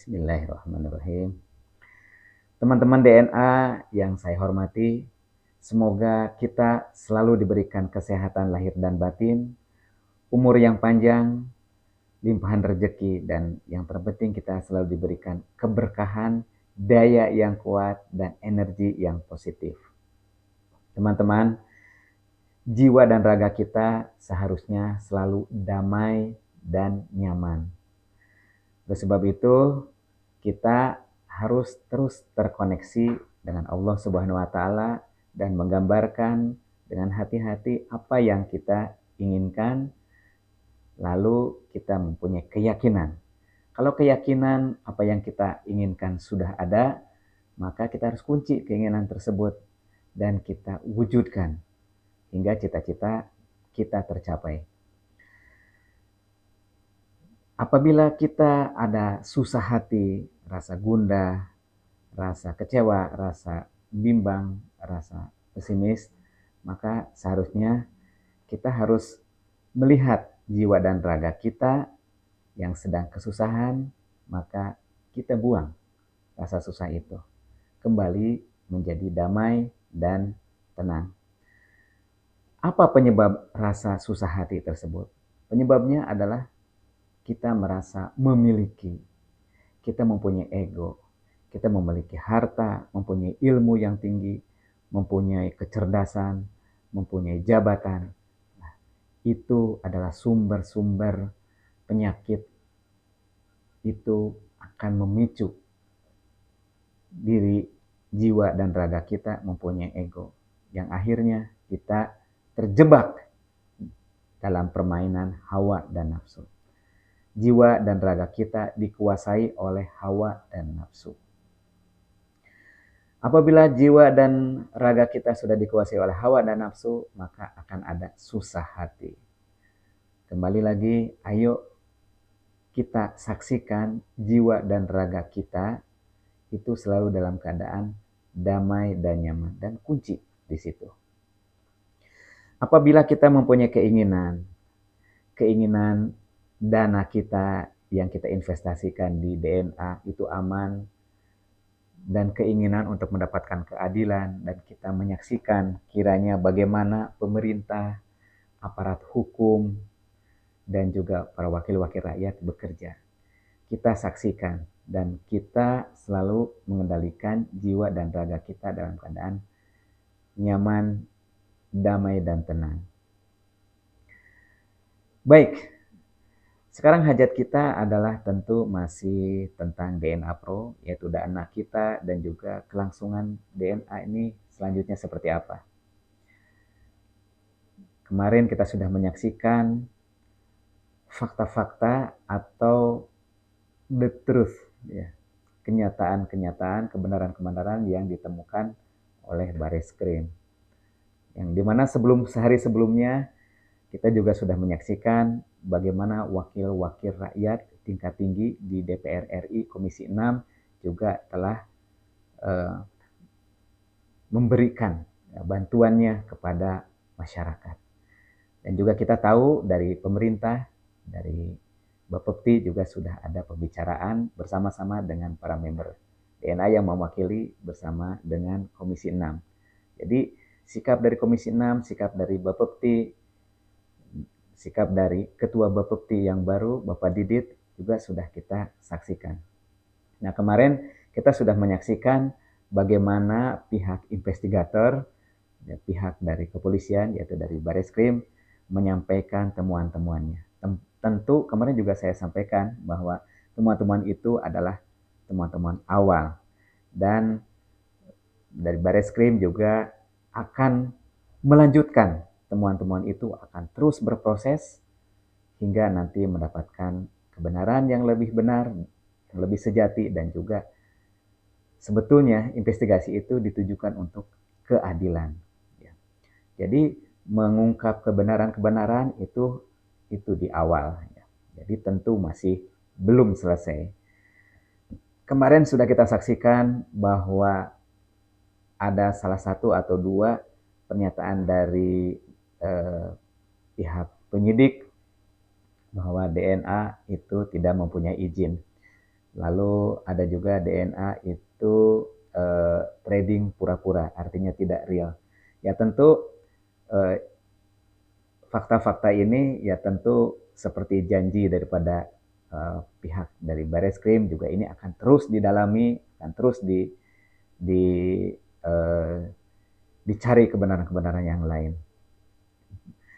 Bismillahirrahmanirrahim. Teman-teman DNA yang saya hormati, semoga kita selalu diberikan kesehatan lahir dan batin, umur yang panjang, limpahan rezeki, dan yang terpenting kita selalu diberikan keberkahan, daya yang kuat, dan energi yang positif. Teman-teman, jiwa dan raga kita seharusnya selalu damai dan nyaman. Oleh sebab itu, kita harus terus terkoneksi dengan Allah Subhanahu wa taala dan menggambarkan dengan hati-hati apa yang kita inginkan, lalu kita mempunyai keyakinan. Kalau keyakinan apa yang kita inginkan sudah ada, maka kita harus kunci keinginan tersebut dan kita wujudkan hingga cita-cita kita tercapai. Apabila kita ada susah hati, rasa gundah, rasa kecewa, rasa bimbang, rasa pesimis, maka seharusnya kita harus melihat jiwa dan raga kita yang sedang kesusahan, maka kita buang rasa susah itu. Kembali menjadi damai dan tenang. Apa penyebab rasa susah hati tersebut? Penyebabnya adalah kita merasa memiliki, kita mempunyai ego, kita memiliki harta, mempunyai ilmu yang tinggi, mempunyai kecerdasan, mempunyai jabatan. Nah, itu adalah sumber-sumber penyakit, itu akan memicu diri, jiwa dan raga kita mempunyai ego, yang akhirnya kita terjebak dalam permainan hawa dan nafsu. Jiwa dan raga kita dikuasai oleh hawa dan nafsu. Apabila jiwa dan raga kita sudah dikuasai oleh hawa dan nafsu, maka akan ada susah hati. Kembali lagi, ayo kita saksikan jiwa dan raga kita itu selalu dalam keadaan damai dan nyaman, dan kunci di situ. Apabila kita mempunyai keinginan dana kita yang kita investasikan di DNA itu aman, dan keinginan untuk mendapatkan keadilan, dan kita menyaksikan kiranya bagaimana pemerintah, aparat hukum, dan juga para wakil-wakil rakyat bekerja. Kita saksikan dan kita selalu mengendalikan jiwa dan raga kita dalam keadaan nyaman, damai, dan tenang. Baik, sekarang hajat kita adalah tentu masih tentang DNA Pro, yaitu dana kita dan juga kelangsungan DNA ini selanjutnya seperti apa. Kemarin kita sudah menyaksikan fakta-fakta atau the truth, ya, kenyataan-kenyataan, kebenaran-kebenaran yang ditemukan oleh Bareskrim. Yang dimana sehari sebelumnya kita juga sudah menyaksikan bagaimana wakil-wakil rakyat tingkat tinggi di DPR RI Komisi 6 juga telah memberikan bantuannya kepada masyarakat. Dan juga kita tahu dari pemerintah, dari Bapepti juga sudah ada pembicaraan bersama-sama dengan para member DNA yang mewakili bersama dengan Komisi 6. Jadi sikap dari Komisi 6, sikap dari Bapepti, sikap dari Ketua Bapepti yang baru, Bapak Didit, juga sudah kita saksikan. Nah, kemarin kita sudah menyaksikan bagaimana pihak investigator, ya, pihak dari kepolisian, yaitu dari Bareskrim, menyampaikan temuan-temuannya. Tentu kemarin juga saya sampaikan bahwa temuan-temuan itu adalah temuan-temuan awal. Dan dari Bareskrim juga akan melanjutkan temuan-temuan itu, akan terus berproses hingga nanti mendapatkan kebenaran yang lebih benar, yang lebih sejati, dan juga sebetulnya investigasi itu ditujukan untuk keadilan. Jadi mengungkap kebenaran-kebenaran itu di awal. Jadi tentu masih belum selesai. Kemarin sudah kita saksikan bahwa ada salah satu atau dua pernyataan dari pihak penyidik bahwa DNA itu tidak mempunyai izin. Lalu ada juga DNA itu trading pura-pura, artinya tidak real. Ya tentu fakta-fakta ini ya tentu seperti janji daripada pihak dari Bareskrim juga ini akan terus didalami, akan terus di uh, dicari kebenaran-kebenaran yang lain.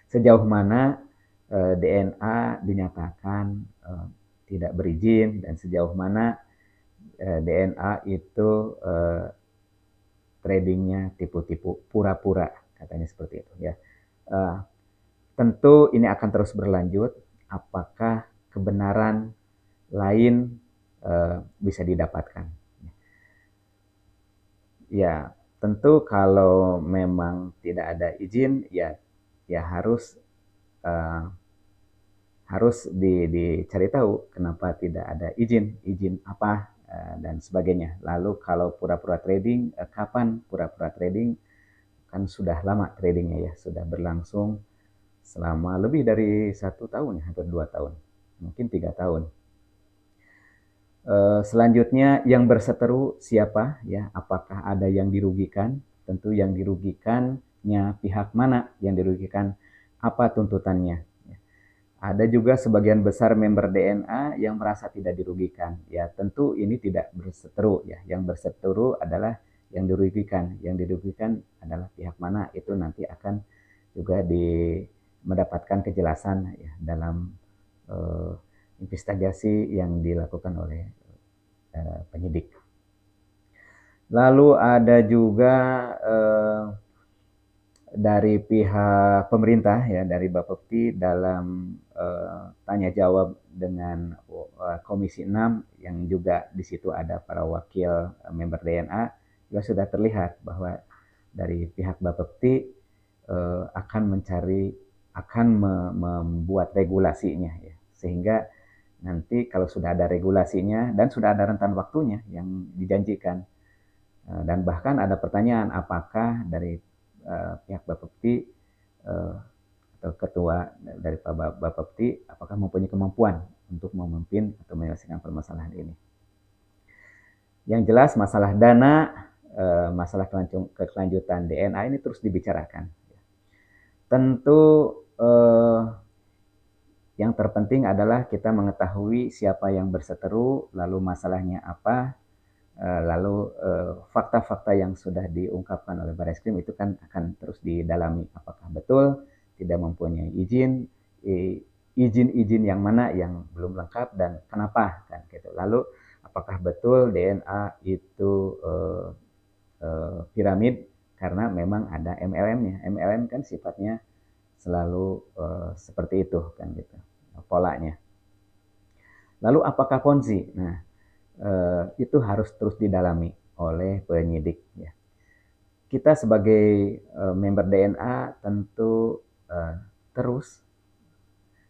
Sejauh mana DNA dinyatakan tidak berizin dan sejauh mana DNA itu tradingnya tipu-tipu pura-pura, katanya seperti itu ya. Tentu ini akan terus berlanjut. Apakah kebenaran lain bisa didapatkan? Ya, tentu kalau memang tidak ada izin, ya harus dicari tahu kenapa tidak ada izin apa dan sebagainya. Lalu kalau pura-pura trading, kapan pura-pura trading? Kan sudah lama tradingnya ya, sudah berlangsung selama lebih dari 1 tahun, hampir 2 tahun, mungkin 3 tahun. Selanjutnya yang berseteru siapa ya? Apakah ada yang dirugikan? Tentu yang dirugikannya pihak mana yang dirugikan? Apa tuntutannya? Ada juga sebagian besar member DNA yang merasa tidak dirugikan. Ya tentu ini tidak berseteru ya. Yang berseteru adalah yang dirugikan. Yang dirugikan adalah pihak mana, itu nanti akan juga mendapatkan kejelasan ya dalam investigasi yang dilakukan oleh penyidik. Lalu ada juga dari pihak pemerintah ya, dari Bapepti dalam tanya jawab dengan Komisi 6 yang juga di situ ada para wakil member DNA, juga sudah terlihat bahwa dari pihak Bapepti akan membuat regulasinya ya, sehingga nanti kalau sudah ada regulasinya dan sudah ada rentan waktunya yang dijanjikan, dan bahkan ada pertanyaan apakah dari pihak Bapepti atau ketua dari Pak Bapepti apakah mempunyai kemampuan untuk memimpin atau menyelesaikan permasalahan ini. Yang jelas masalah dana, masalah kelanjutan DNA ini terus dibicarakan. Tentu yang terpenting adalah kita mengetahui siapa yang berseteru, lalu masalahnya apa, lalu fakta-fakta yang sudah diungkapkan oleh Bareskrim itu kan akan terus didalami. Apakah betul tidak mempunyai izin yang mana yang belum lengkap dan kenapa kan gitu. Lalu apakah betul DNA itu piramid karena memang ada MLM-nya. MLM kan sifatnya selalu seperti itu kan gitu polanya. Lalu apakah Ponzi? Nah, itu harus terus didalami oleh penyidik ya. Kita sebagai member DNA tentu terus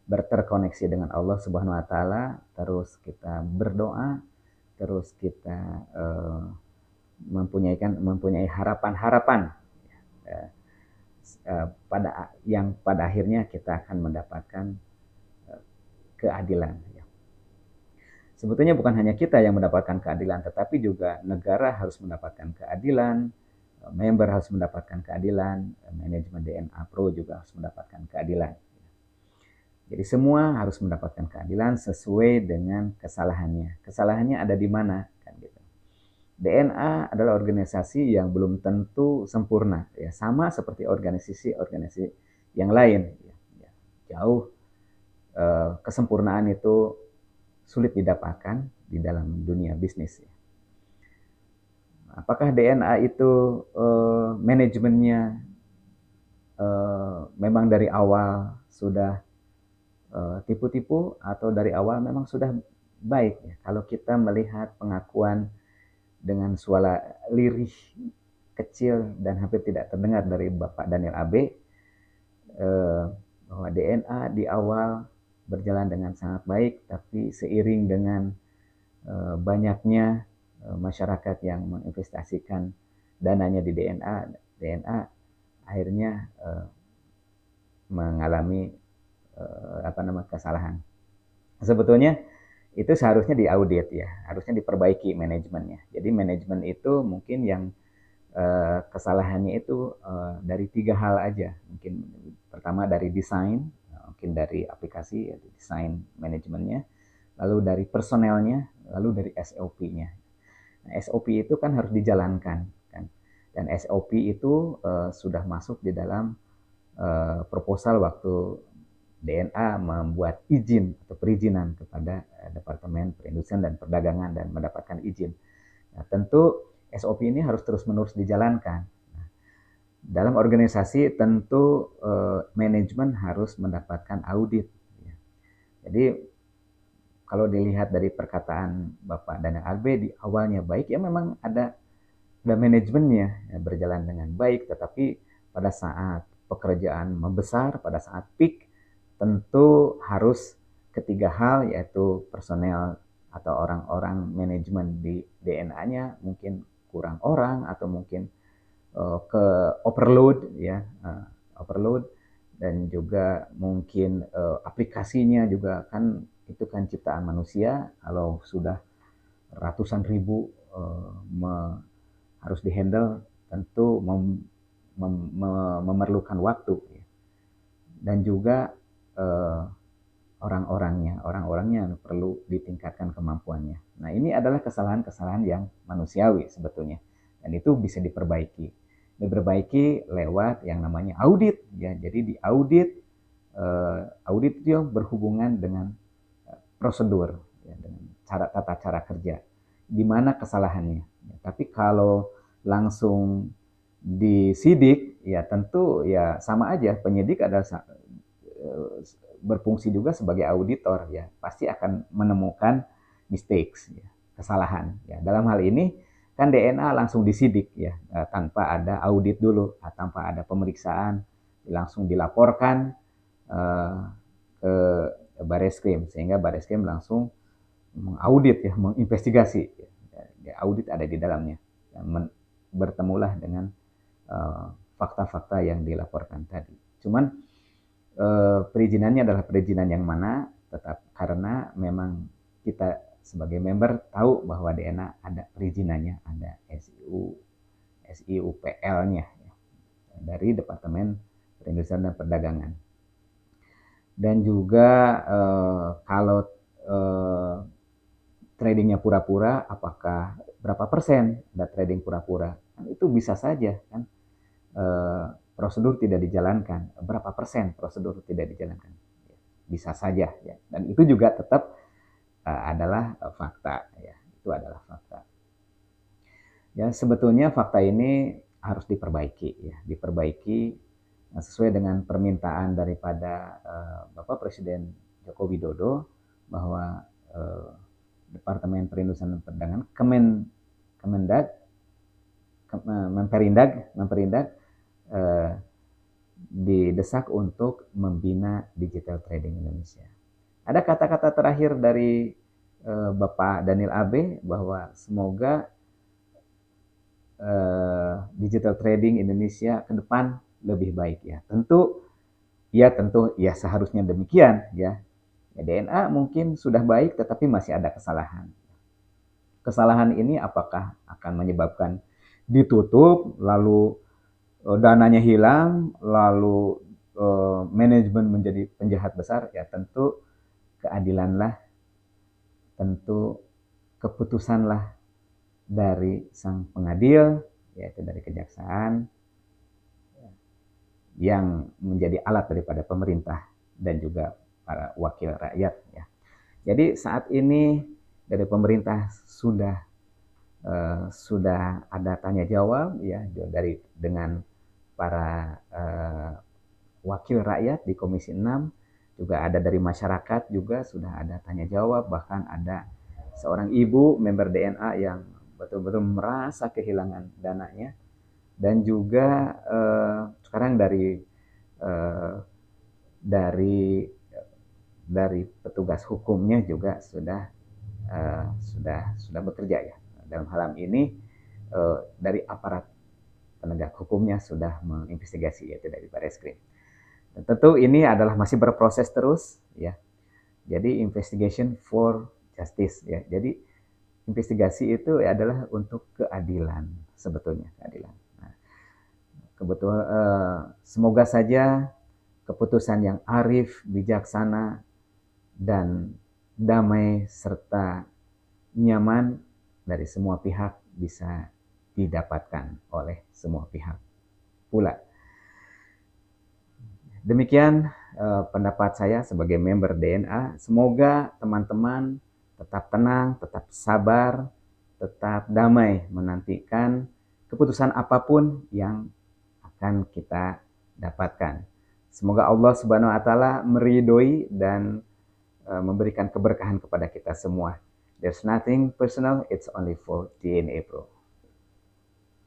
berterkoneksi dengan Allah Subhanahu wa taala, terus kita berdoa, terus kita mempunyai harapan-harapan pada akhirnya kita akan mendapatkan keadilan. Sebetulnya bukan hanya kita yang mendapatkan keadilan, tetapi juga negara harus mendapatkan keadilan, member harus mendapatkan keadilan, manajemen DNA Pro juga harus mendapatkan keadilan. Jadi semua harus mendapatkan keadilan sesuai dengan kesalahannya. Kesalahannya ada di mana? Kan gitu. DNA adalah organisasi yang belum tentu sempurna, ya sama seperti organisasi yang lain. Jauh kesempurnaan itu sulit didapatkan di dalam dunia bisnis. Apakah DNA itu manajemennya memang dari awal sudah tipu-tipu atau dari awal memang sudah baik ya? Kalau kita melihat pengakuan dengan suara lirih kecil dan hampir tidak terdengar dari Bapak Daniel Abe, bahwa DNA di awal berjalan dengan sangat baik, tapi seiring dengan banyaknya masyarakat yang menginvestasikan dananya di DNA akhirnya mengalami kesalahan. Sebetulnya itu seharusnya diaudit ya, harusnya diperbaiki manajemennya. Jadi manajemen itu mungkin yang kesalahannya itu dari 3 hal aja. Mungkin pertama dari desain, mungkin dari aplikasi, ya, desain manajemennya, lalu dari personelnya, lalu dari SOP-nya. Nah, SOP itu kan harus dijalankan, kan. Dan SOP itu sudah masuk di dalam proposal waktu DNA membuat izin atau perizinan kepada Departemen Perindustrian dan Perdagangan dan mendapatkan izin. Nah, tentu SOP ini harus terus-menerus dijalankan. Nah, dalam organisasi tentu manajemen harus mendapatkan audit. Ya. Jadi kalau dilihat dari perkataan Bapak Daniel Albe di awalnya baik, ya memang ada manajemennya ya, berjalan dengan baik, tetapi pada saat pekerjaan membesar, pada saat peak, tentu harus ketiga hal, yaitu personel atau orang-orang manajemen di DNA-nya mungkin kurang orang atau mungkin ke overload ya, overload, dan juga mungkin aplikasinya juga kan itu kan ciptaan manusia, kalau sudah ratusan ribu harus dihandle tentu memerlukan waktu ya. Dan juga orang-orangnya perlu ditingkatkan kemampuannya. Nah, ini adalah kesalahan-kesalahan yang manusiawi sebetulnya, dan itu bisa diperbaiki. Diperbaiki lewat yang namanya audit ya. Jadi di audit, audit itu berhubungan dengan prosedur ya, dengan tata cara kerja. Di mana kesalahannya. Ya, tapi kalau langsung disidik ya tentu ya sama aja, penyidik adalah berfungsi juga sebagai auditor ya, pasti akan menemukan mistakes ya, kesalahan ya. Dalam hal ini kan DNA langsung disidik ya, tanpa ada audit dulu, tanpa ada pemeriksaan, langsung dilaporkan ke Bareskrim, sehingga Bareskrim langsung mengaudit ya, menginvestigasi ya, audit ada di dalamnya ya, bertemulah dengan fakta-fakta yang dilaporkan tadi. Cuman perizinannya adalah perizinan yang mana, tetap karena memang kita sebagai member tahu bahwa DNA ada perizinannya, ada SIUPL-nya ya, dari Departemen Perindustrian dan Perdagangan. Dan juga kalau tradingnya pura-pura, apakah berapa persen ada trading pura-pura? Kan itu bisa saja kan. Prosedur tidak dijalankan, berapa persen prosedur tidak dijalankan, bisa saja ya, dan itu juga tetap adalah fakta ya, itu adalah fakta ya. Sebetulnya fakta ini harus diperbaiki ya, diperbaiki sesuai dengan permintaan daripada Bapak Presiden Joko Widodo, bahwa Departemen Perindustrian dan Perdagangan, Memperindag didesak untuk membina digital trading Indonesia. Ada kata-kata terakhir dari Bapak Daniel Abe bahwa semoga digital trading Indonesia ke depan lebih baik ya. Tentu ya seharusnya demikian ya. DNA mungkin sudah baik tetapi masih ada kesalahan. Kesalahan ini apakah akan menyebabkan ditutup, lalu dananya hilang, lalu manajemen menjadi penjahat besar? Ya tentu keadilanlah, tentu keputusanlah dari sang pengadil, yaitu dari kejaksaan, yang menjadi alat daripada pemerintah dan juga para wakil rakyat ya. Jadi saat ini dari pemerintah sudah ada tanya jawab ya, dengan para wakil rakyat di Komisi 6, juga ada dari masyarakat juga sudah ada tanya jawab, bahkan ada seorang ibu member DNA yang betul-betul merasa kehilangan dananya, dan juga sekarang dari petugas hukumnya juga sudah bekerja ya. Dalam hal ini dari aparat penegak hukumnya sudah menginvestigasi, yaitu dari Bareskrim. Dan tentu ini adalah masih berproses terus ya. Jadi investigation for justice ya. Jadi investigasi itu adalah untuk keadilan sebetulnya, keadilan. Nah, kebetulan semoga saja keputusan yang arif, bijaksana, dan damai serta nyaman dari semua pihak bisa didapatkan oleh semua pihak pula. Demikian pendapat saya sebagai member DNA. Semoga teman-teman tetap tenang, tetap sabar, tetap damai menantikan keputusan apapun yang akan kita dapatkan. Semoga Allah Subhanahu wa taala meridhoi dan memberikan keberkahan kepada kita semua. There's nothing personal, it's only for DNA Pro.